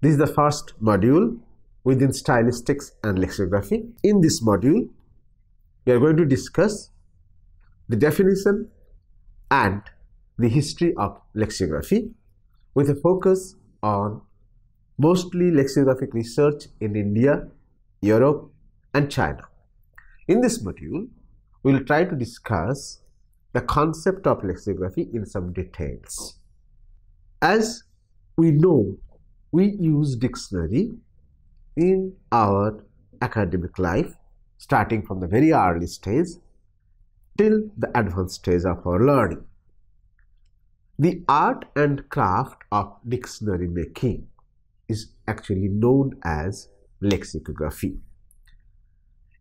This is the first module within stylistics and lexicography. In this module, we are going to discuss the definition and the history of lexicography with a focus on mostly lexicographic research in India, Europe, and China. In this module, we will try to discuss the concept of lexicography in some details. As we know, we use dictionary in our academic life, starting from the very early stage till the advanced stage of our learning. The art and craft of dictionary making is actually known as lexicography.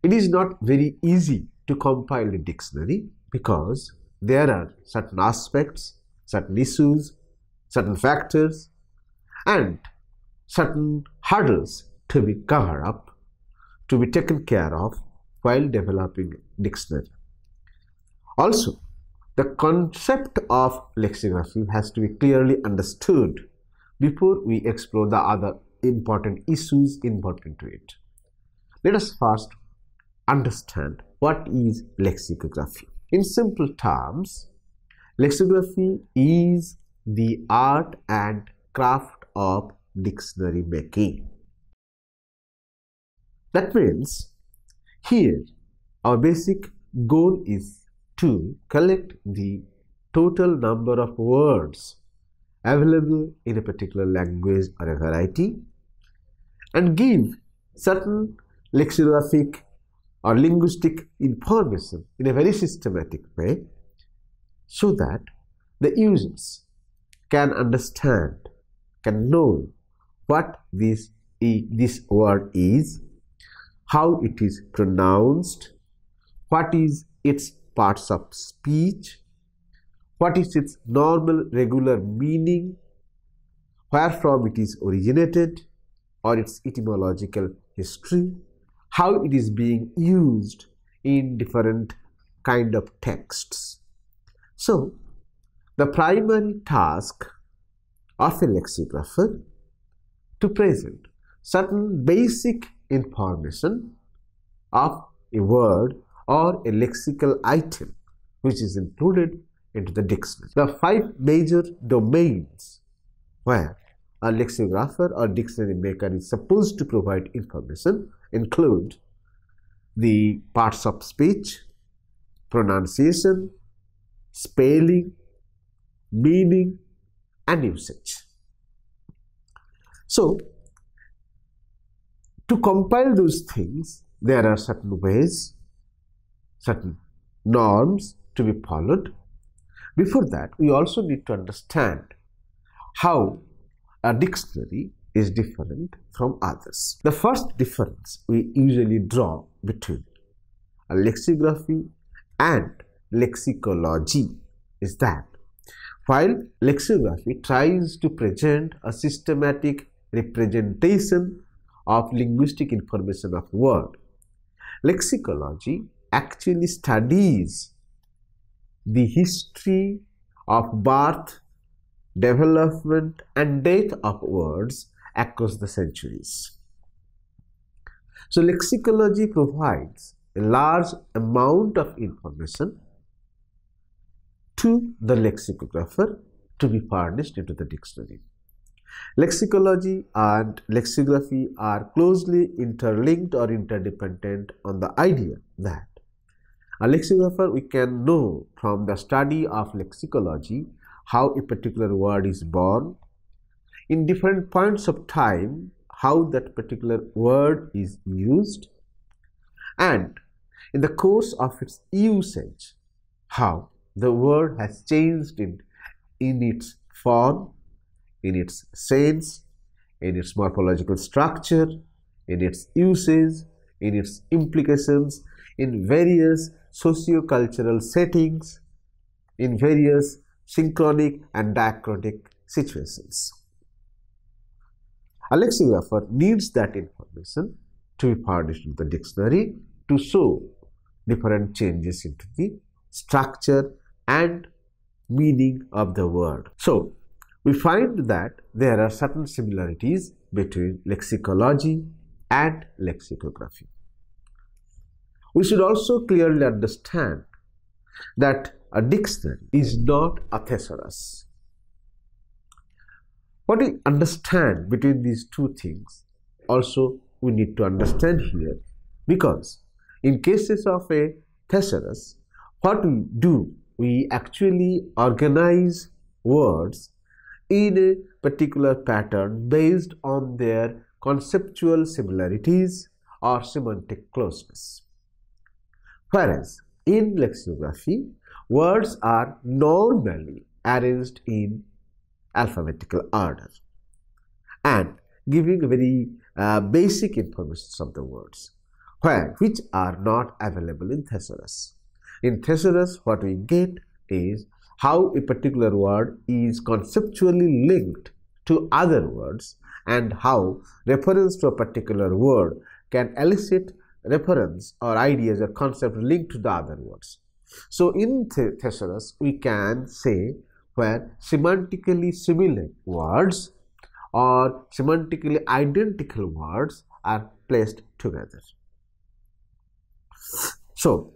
It is not very easy to compile a dictionary because there are certain aspects, certain issues, certain factors, and certain hurdles to be covered up, to be taken care of while developing dictionary. Also, the concept of lexicography has to be clearly understood before we explore the other important issues important to it. Let us first understand what is lexicography. In simple terms, lexicography is the art and craft of dictionary making. That means here our basic goal is to collect the total number of words available in a particular language or a variety and give certain lexicographic or linguistic information in a very systematic way so that the users can understand, can know what this word is, how it is pronounced, what is its parts of speech, what is its normal regular meaning, where from it is originated or its etymological history, how it is being used in different kind of texts. So, the primary task of a lexicographer to present certain basic information of a word or a lexical item which is included into the dictionary. The 5 major domains where a lexicographer or dictionary maker is supposed to provide information include the parts of speech, pronunciation, spelling, meaning, and usage. So, to compile those things, there are certain ways, certain norms to be followed. Before that, we also need to understand how a dictionary is different from others. The first difference we usually draw between a lexicography and lexicology is that while lexicography tries to present a systematic representation of linguistic information of word, lexicology actually studies the history of birth, development, and death of words across the centuries. So, lexicology provides a large amount of information to the lexicographer to be furnished into the dictionary. Lexicology and lexicography are closely interlinked or interdependent on the idea that a lexicographer, we can know from the study of lexicology how a particular word is born, in different points of time how that particular word is used, and in the course of its usage how the word has changed in its form, in its sense, in its morphological structure, in its usage, in its implications, in various socio-cultural settings, in various synchronic and diachronic situations. A lexicographer needs that information to be furnished in the dictionary to show different changes into the structure and meaning of the word. So, we find that there are certain similarities between lexicology and lexicography. We should also clearly understand that a dictionary is not a thesaurus. What we understand between these two things also we need to understand here, because in cases of a thesaurus, what we do, we actually organize words in a particular pattern based on their conceptual similarities or semantic closeness. Whereas in lexicography, words are normally arranged in alphabetical order and giving very basic information of the words, which are not available in thesaurus. In thesaurus, what we get is how a particular word is conceptually linked to other words and how reference to a particular word can elicit reference or ideas or concept linked to the other words. So in thesaurus, we can say where semantically similar words or semantically identical words are placed together. So,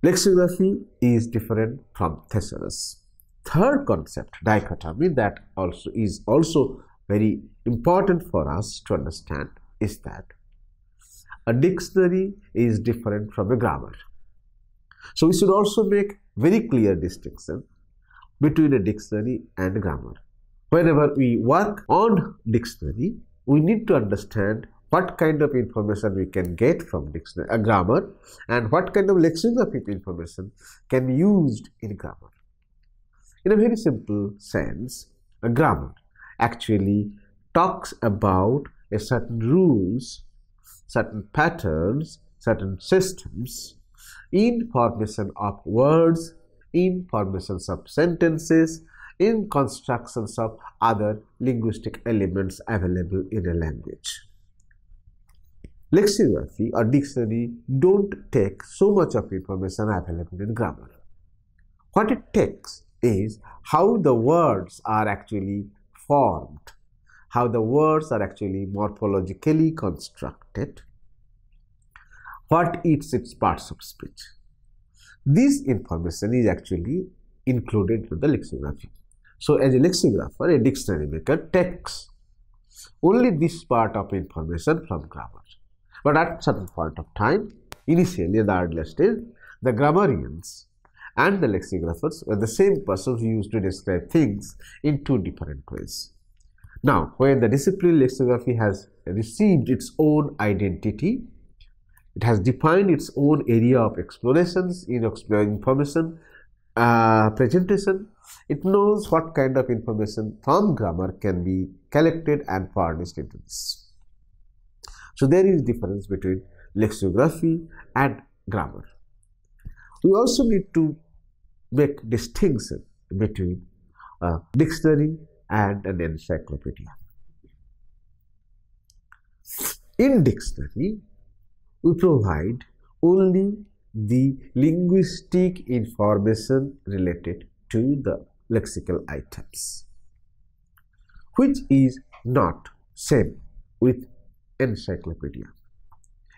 lexicography is different from thesaurus. Third concept, dichotomy, that is also very important for us to understand is that a dictionary is different from a grammar. So we should also make very clear distinction between a dictionary and a grammar. Whenever we work on dictionary, we need to understand what kind of information we can get from dictionary, a grammar, and what kind of lexicographic information can be used in grammar. In a very simple sense, a grammar actually talks about a certain rules, certain patterns, certain systems in formation of words, in formations of sentences, in constructions of other linguistic elements available in a language. Lexicography or dictionary don't take so much of information available in grammar. What it takes is how the words are actually formed, how the words are actually morphologically constructed, what is its parts of speech. This information is actually included in the lexicography. So as a lexicographer, a dictionary maker takes only this part of information from grammar. But at a certain point of time, initially in the earlier stage, the grammarians and the lexicographers were the same persons who used to describe things in two different ways. Now, when the discipline lexicography has received its own identity, it has defined its own area of explorations in information presentation, it knows what kind of information from grammar can be collected and furnished into this. So there is difference between lexicography and grammar. We also need to make distinction between a dictionary and an encyclopedia. In dictionary, we provide only the linguistic information related to the lexical items, which is not same with encyclopedia.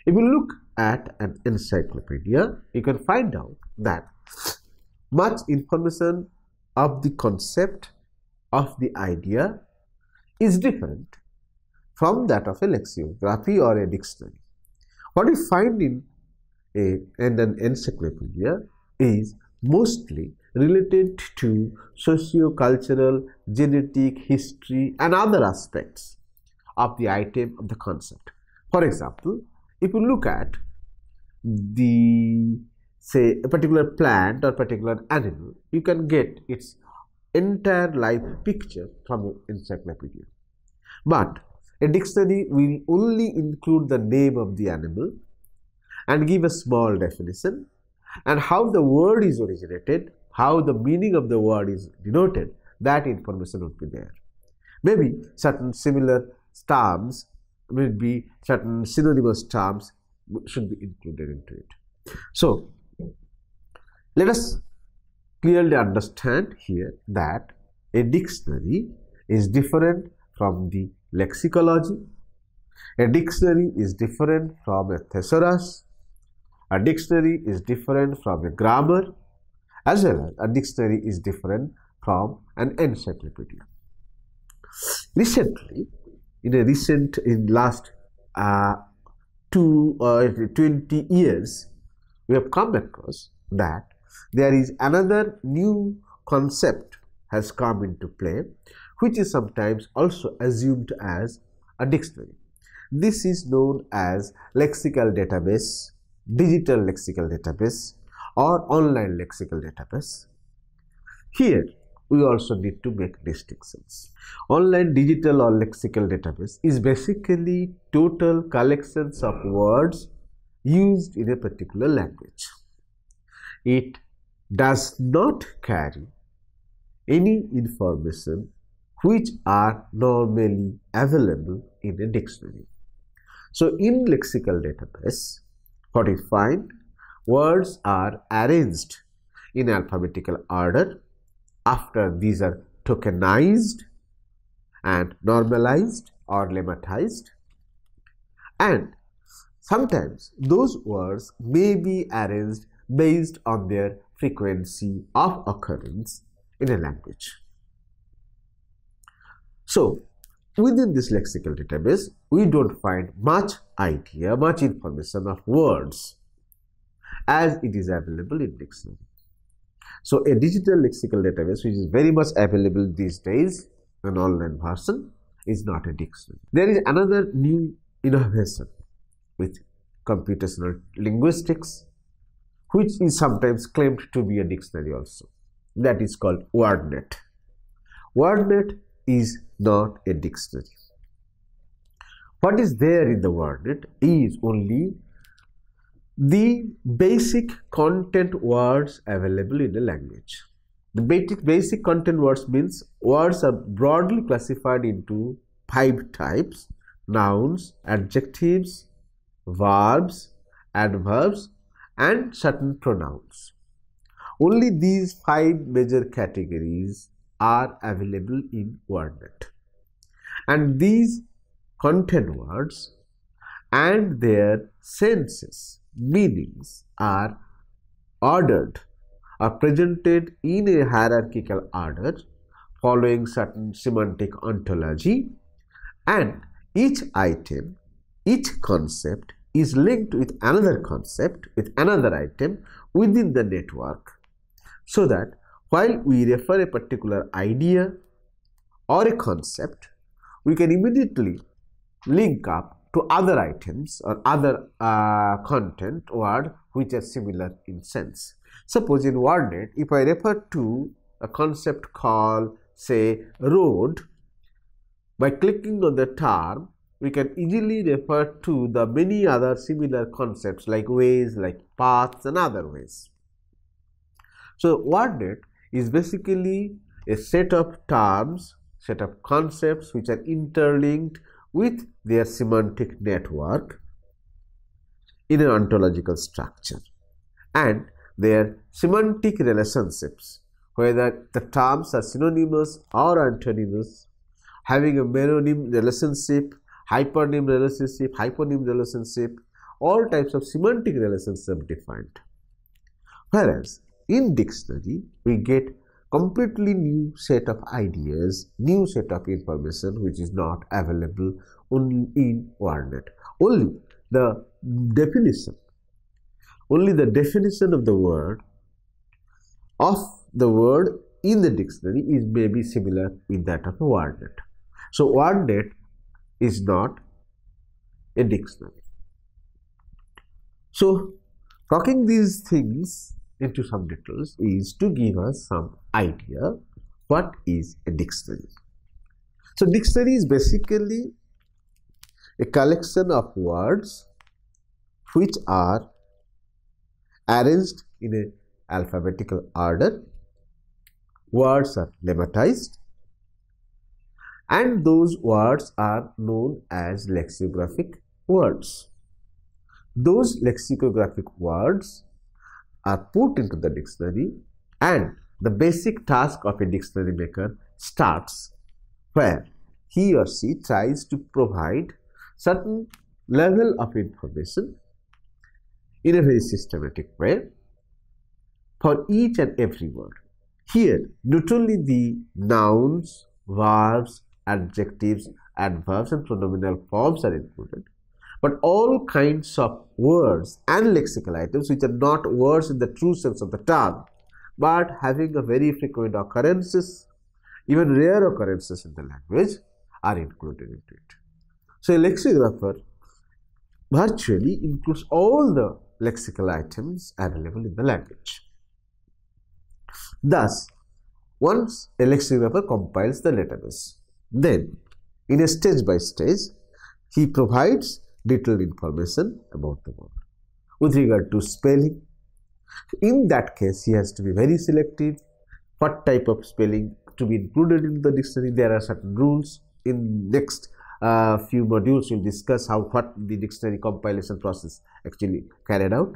If you look at an encyclopedia, you can find out that much information of the concept of the idea is different from that of a lexicography or a dictionary. What we find in an encyclopedia is mostly related to socio-cultural, genetic, history and other aspects of the item of the concept. For example, if you look at the, say, a particular plant or particular animal, you can get its entire life picture from an encyclopedia. But a dictionary will only include the name of the animal and give a small definition, and how the word is originated, how the meaning of the word is denoted, that information would be there. Maybe certain similar terms will be, certain synonymous terms should be included into it. So let us clearly understand here that a dictionary is different from the lexicology. A dictionary is different from a thesaurus. A dictionary is different from a grammar, as well as a dictionary is different from an encyclopedia. Recently, in last 20 years, we have come across that there is another new concept has come into play, which is sometimes also assumed as a dictionary. This is known as lexical database, digital lexical database, or online lexical database. Here, we also need to make distinctions. Online digital or lexical database is basically total collections of words used in a particular language. It does not carry any information which are normally available in a dictionary. So, in lexical database, what we find, words are arranged in alphabetical order. After these are tokenized and normalized or lemmatized, and sometimes those words may be arranged based on their frequency of occurrence in a language. So, within this lexical database, we don't find much information of words as it is available in dictionary. So, a digital lexical database, which is very much available these days, an online version, is not a dictionary. There is another new innovation with computational linguistics, which is sometimes claimed to be a dictionary also. That is called WordNet. WordNet is not a dictionary. What is there in the WordNet is only the basic content words available in a language. The basic content words means words are broadly classified into 5 types: nouns, adjectives, verbs, adverbs, and certain pronouns. Only these 5 major categories are available in WordNet. And these content words and their senses, meanings are ordered or presented in a hierarchical order following certain semantic ontology, and each item, each concept is linked with another concept, with another item within the network, so that while we refer a particular idea or a concept, we can immediately link up to other items or other content word which are similar in sense. Suppose in WordNet, if I refer to a concept called, say, road, by clicking on the term, we can easily refer to the many other similar concepts like ways, like paths, and other ways. So, WordNet is basically a set of terms, set of concepts which are interlinked with their semantic network in an ontological structure, and their semantic relationships, whether the terms are synonymous or antonymous, having a mononym relationship, hypernym relationship, all types of semantic relationships are defined. Whereas in dictionary, we get completely new set of ideas, new set of information which is not available only in WordNet. Only the definition of the word in the dictionary is maybe similar with that of a WordNet. So WordNet is not a dictionary. So talking these things into some details is to give us some idea what is a dictionary. So dictionary is basically a collection of words which are arranged in an alphabetical order. Words are lemmatized, and those words are known as lexicographic words. Those lexicographic words are put into the dictionary, and the basic task of a dictionary maker starts where he or she tries to provide certain level of information in a very systematic way for each and every word. Here, not only the nouns, verbs, adjectives, adverbs and pronominal forms are included, but all kinds of words and lexical items which are not words in the true sense of the term, but having a very frequent occurrences, even rare occurrences in the language, are included into it. So a lexicographer virtually includes all the lexical items available in the language. Thus, once a lexicographer compiles the database, then in a stage by stage, he provides detailed information about the word. With regard to spelling, in that case, he has to be very selective. What type of spelling to be included in the dictionary? There are certain rules. In next few modules, we'll discuss what the dictionary compilation process actually carried out.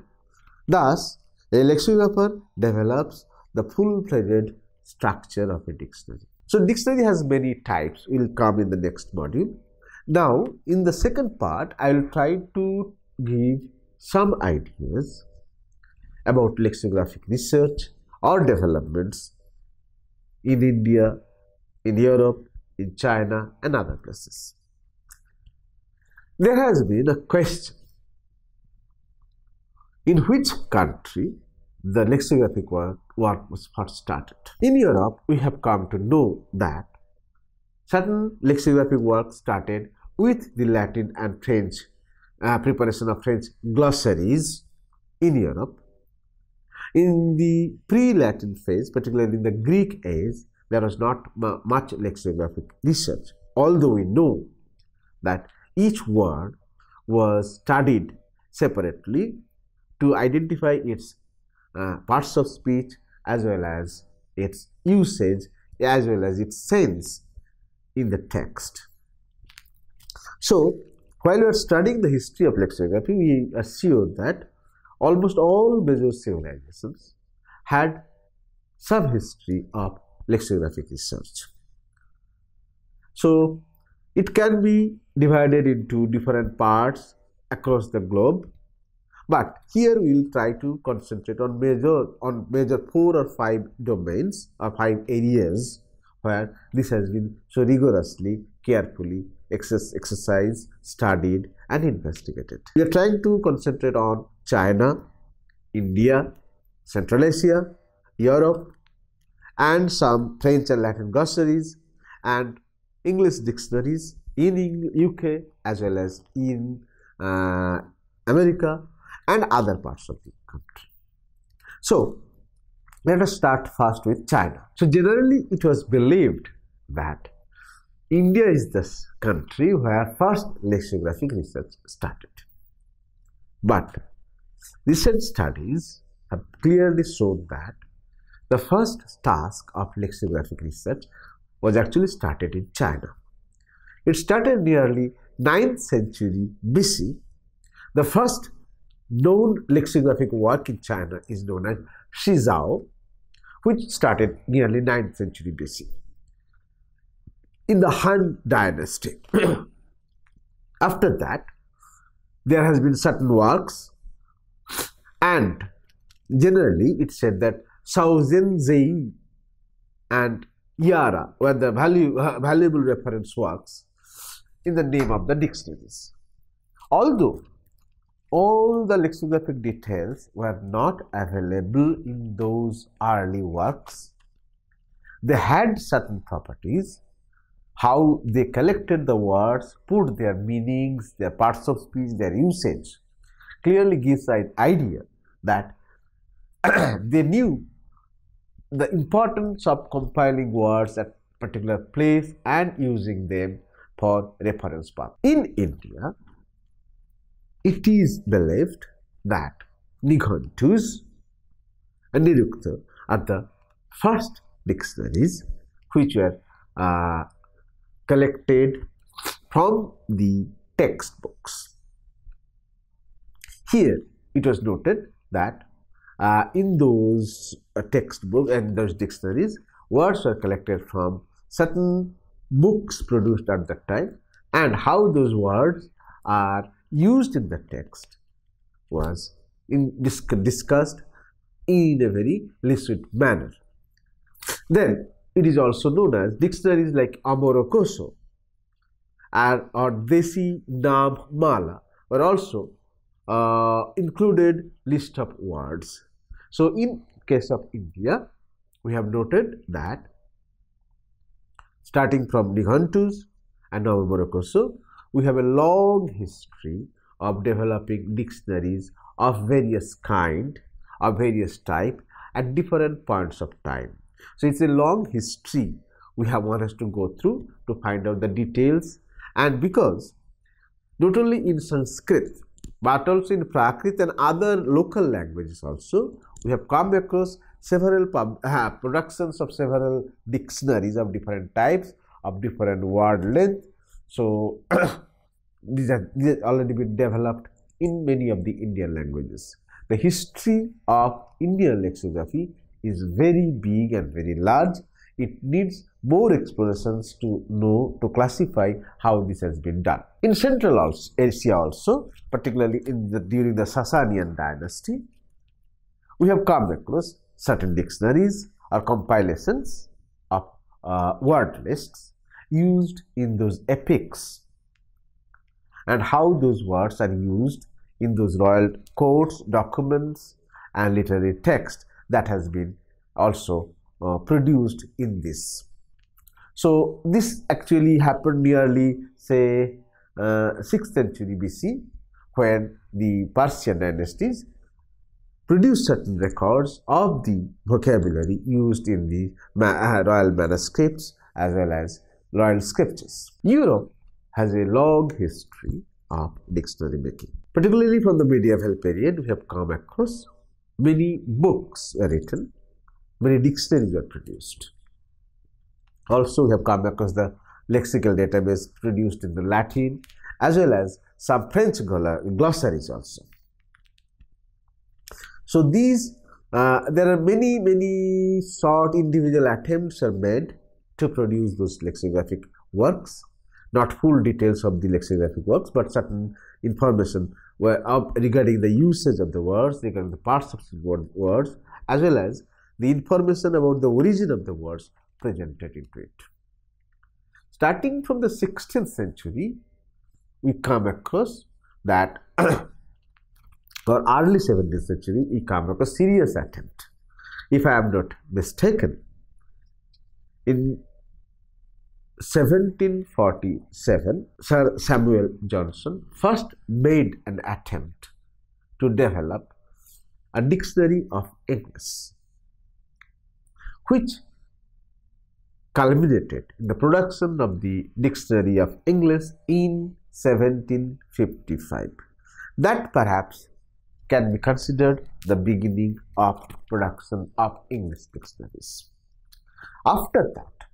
Thus, a lexicographer develops the full-fledged structure of a dictionary. So, dictionary has many types. Will come in the next module. Now, in the second part, I will try to give some ideas about lexicographic research or developments in India, in Europe, in China and other places. There has been a question: in which country the lexicographic work was first started? In Europe, we have come to know that certain lexicographic work started with the Latin and French preparation of French glossaries in Europe. In the pre-Latin phase, particularly in the Greek age, there was not much lexicographic research, although we know that each word was studied separately to identify its parts of speech as well as its usage as well as its sense in the text. So, while we are studying the history of lexicography, we assume that almost all major civilizations had some history of lexicographic research. So, it can be divided into different parts across the globe, but here we will try to concentrate on major 4 or 5 domains or 5 areas where this has been so rigorously, carefully exercised, studied and investigated. We are trying to concentrate on China, India, Central Asia, Europe and some French and Latin glossaries and English dictionaries in UK as well as in America and other parts of the country. So, let us start first with China. So, generally it was believed that India is the country where first lexicographic research started. But recent studies have clearly shown that the first task of lexicographic research was actually started in China. It started nearly 9th century BC. The first known lexicographic work in China is known as Shizao, which started nearly 9th century BC. In the Han dynasty. After that, there has been certain works, and generally it said that Shaozhen Zei and Yara were the valuable reference works in the name of the dictionaries. Although all the lexicographic details were not available in those early works, they had certain properties. How they collected the words, put their meanings, their parts of speech, their usage, clearly gives an idea that they knew the importance of compiling words at a particular place and using them for reference purpose. In India, it is believed that Nighontus and Nirukta are the first dictionaries which were collected from the textbooks. Here it was noted that in those textbooks and those dictionaries, words were collected from certain books produced at that time and how those words are used in the text was discussed in a very lucid manner. Then it is also known as dictionaries like Amorokoso or Desi Naam Mala were also included list of words. So in case of India, we have noted that starting from Nighantus and Amorokoso, we have a long history of developing dictionaries of various kind, of various type at different points of time. So it's a long history we have wanted to go through to find out the details, and because not only in Sanskrit but also in Prakrit and other local languages also, we have come across several productions of several dictionaries of different types, of different word length. So these have already been developed in many of the Indian languages. The history of Indian lexicography is very big and very large. It needs more explorations to know, to classify how this has been done. In Central Asia also, particularly during the Sasanian dynasty, we have come across certain dictionaries or compilations of word lists used in those epics, and how those words are used in those royal courts, documents and literary text that has been also produced in this. So this actually happened nearly, say, 6th century BC, when the Persian dynasties produced certain records of the vocabulary used in the royal manuscripts as well as royal scriptures. Europe has a long history of dictionary making. Particularly from the medieval period, we have come across many books were written, many dictionaries were produced. Also, we have come across the lexical database produced in the Latin, as well as some French glossaries also. So these, there are many short individual attempts are made to produce those lexicographic works, not full details of the lexicographic works, but certain information regarding the usage of the words, regarding the parts of the words, as well as the information about the origin of the words presented into it. Starting from the 16th century, we come across that, or early 17th century, we come across a serious attempt. If I am not mistaken, in 1747, Sir Samuel Johnson first made an attempt to develop a dictionary of English, which culminated in the production of the Dictionary of English in 1755. That perhaps can be considered the beginning of production of English dictionaries. After that,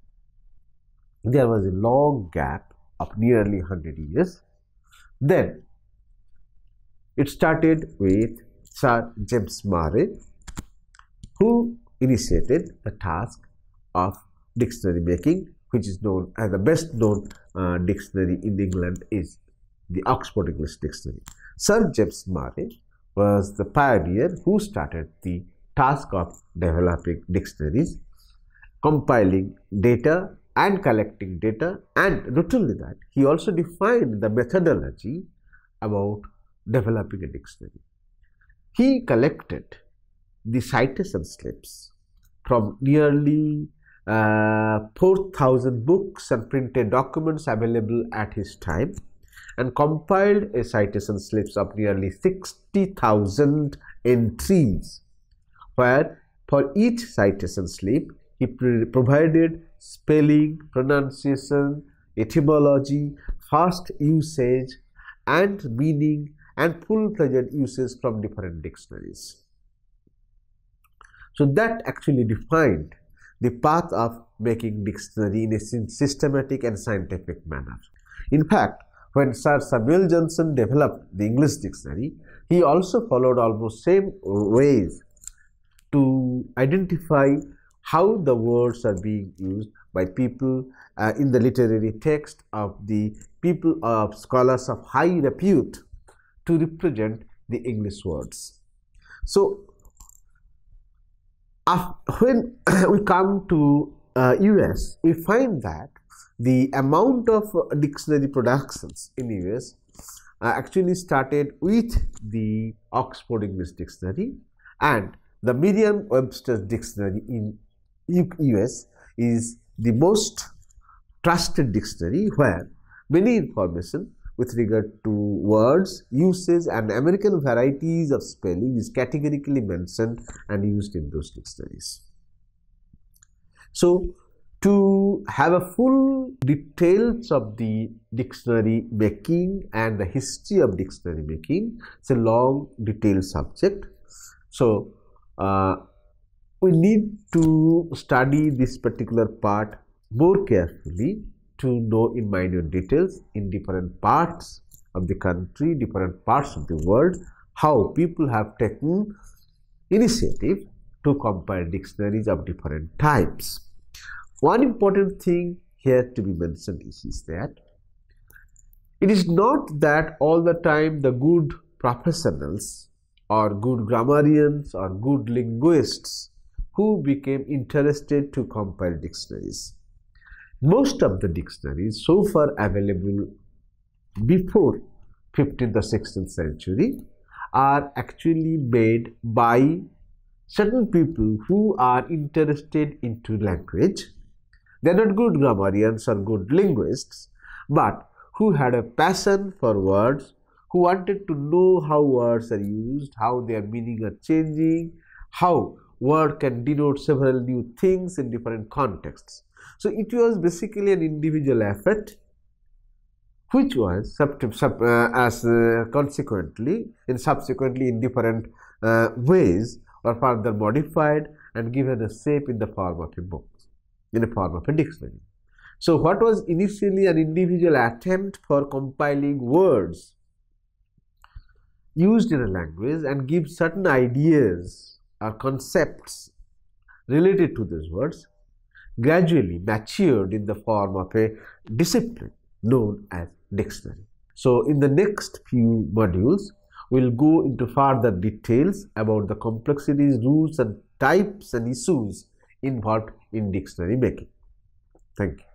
there was a long gap of nearly 100 years. Then it started with Sir James Murray, who initiated the task of dictionary making, which is known as the best known dictionary in England is the Oxford English Dictionary. Sir James Murray was the pioneer who started the task of developing dictionaries, compiling data and collecting data, and not only that, he also defined the methodology about developing a dictionary. He collected the citation slips from nearly 4,000 books and printed documents available at his time, and compiled a citation slips of nearly 60,000 entries, where for each citation slip he provided spelling, pronunciation, etymology, first usage and meaning, and full-fledged uses from different dictionaries. So that actually defined the path of making dictionary in a systematic and scientific manner. In fact, when Sir Samuel Johnson developed the English dictionary, he also followed almost same ways to identify how the words are being used by people in the literary text of the people of scholars of high repute to represent the English words. So when we come to US, we find that the amount of dictionary productions in US actually started with the Oxford English Dictionary, and the Merriam-Webster's Dictionary in US is the most trusted dictionary where many information with regard to words, uses and American varieties of spelling is categorically mentioned and used in those dictionaries. So, to have a full details of the dictionary making and the history of dictionary making, it's a long detailed subject. So, we need to study this particular part more carefully to know in minute details in different parts of the country, different parts of the world, how people have taken initiative to compile dictionaries of different types. One important thing here to be mentioned is that it is not that all the time the good professionals or good grammarians or good linguists who became interested to compile dictionaries. Most of the dictionaries so far available before 15th or 16th century are actually made by certain people who are interested into language. They are not good grammarians or good linguists, but who had a passion for words, who wanted to know how words are used, how their meaning are changing, how word can denote several new things in different contexts. So it was basically an individual effort which was consequently in different ways or further modified and given a shape in the form of a book, in the form of a dictionary. So what was initially an individual attempt for compiling words used in a language and give certain ideas or concepts related to these words gradually matured in the form of a discipline known as dictionary. So in the next few modules, we'll go into further details about the complexities, rules and types and issues involved in dictionary making. Thank you.